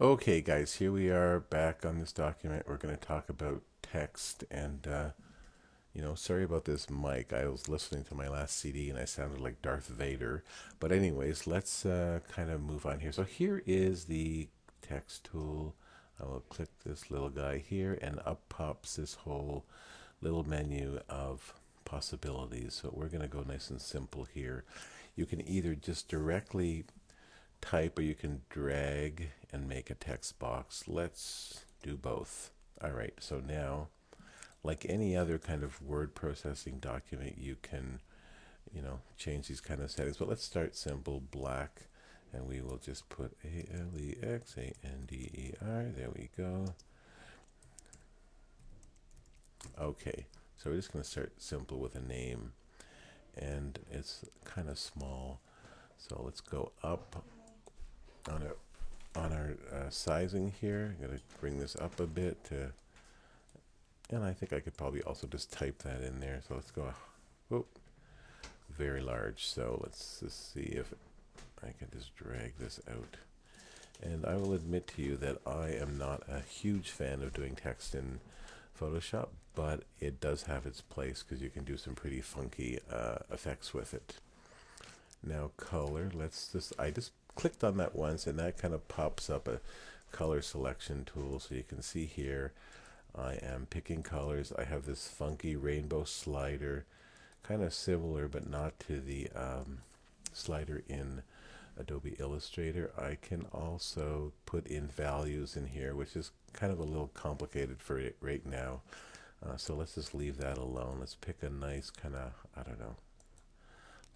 Okay, guys, here we are back on this document. We're going to talk about text and, sorry about this mic. I was listening to my last CD and I sounded like Darth Vader. But anyways, let's kind of move on here. So here is the text tool. I will click this little guy here and up pops this whole little menu of possibilities. So we're going to go nice and simple here. You can either just directly type or you can drag and make a text box. Let's do both. All right, so now, like any other kind of word processing document, you can, change these kind of settings. But let's start simple, black, and we will just put Alexander. There we go. Okay, so we're just going to start simple with a name, and it's kind of small. So let's go up on it on our sizing here. I'm going to bring this up a bit and I think I could probably also just type that in there. So let's go, whoop, very large. So let's just see if I can just drag this out. And I will admit to you that I am not a huge fan of doing text in Photoshop, but it does have its place because you can do some pretty funky effects with it. Now color, I just clicked on that once and that kind of pops up a color selection tool. So you can see here, I am picking colors. I have this funky rainbow slider, kind of similar but not to the slider in Adobe Illustrator. I can also put in values in here, which is kind of a little complicated for it right now. So let's just leave that alone. Let's pick a nice kind of, I don't know,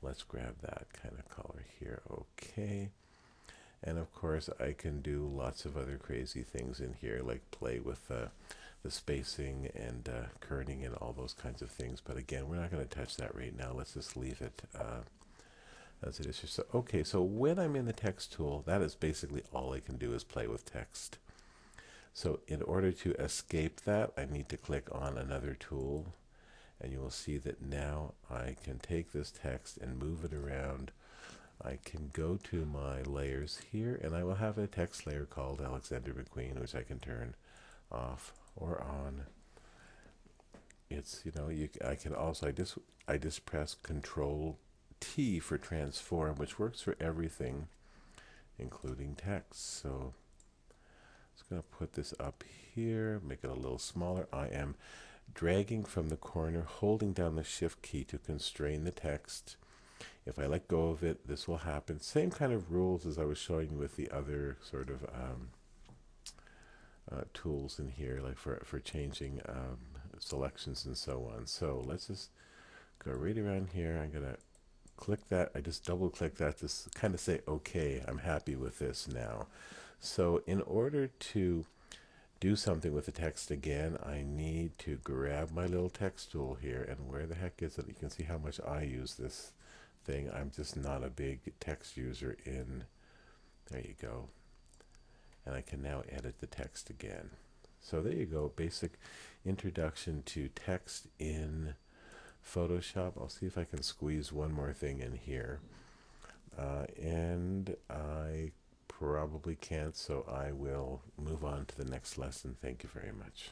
let's grab that kind of color here. Okay. And of course, I can do lots of other crazy things in here, like play with the spacing and kerning and all those kinds of things. But again, we're not going to touch that right now. Let's just leave it as it is. So, okay, so when I'm in the text tool, that is basically all I can do is play with text. So in order to escape that, I need to click on another tool. And you will see that now I can take this text and move it around. I can go to my layers here and I will have a text layer called Alexander McQueen, which I can turn off or on. It's, I can also, I just press Control T for transform, which works for everything, including text. So I'm just going to put this up here, make it a little smaller. I am dragging from the corner, holding down the shift key to constrain the text. If I let go of it, this will happen. Same kind of rules as I was showing you with the other sort of tools in here, like for changing selections and so on. So let's just go right around here. I'm going to click that. I just double click that to kind of say, okay, I'm happy with this now. So in order to do something with the text again, I need to grab my little text tool here. And where the heck is it? You can see how much I use this thing. I'm just not a big text user in, there you go. And I can now edit the text again. So there you go, basic introduction to text in Photoshop. I'll see if I can squeeze one more thing in here. And I probably can't, so I will move on to the next lesson. Thank you very much.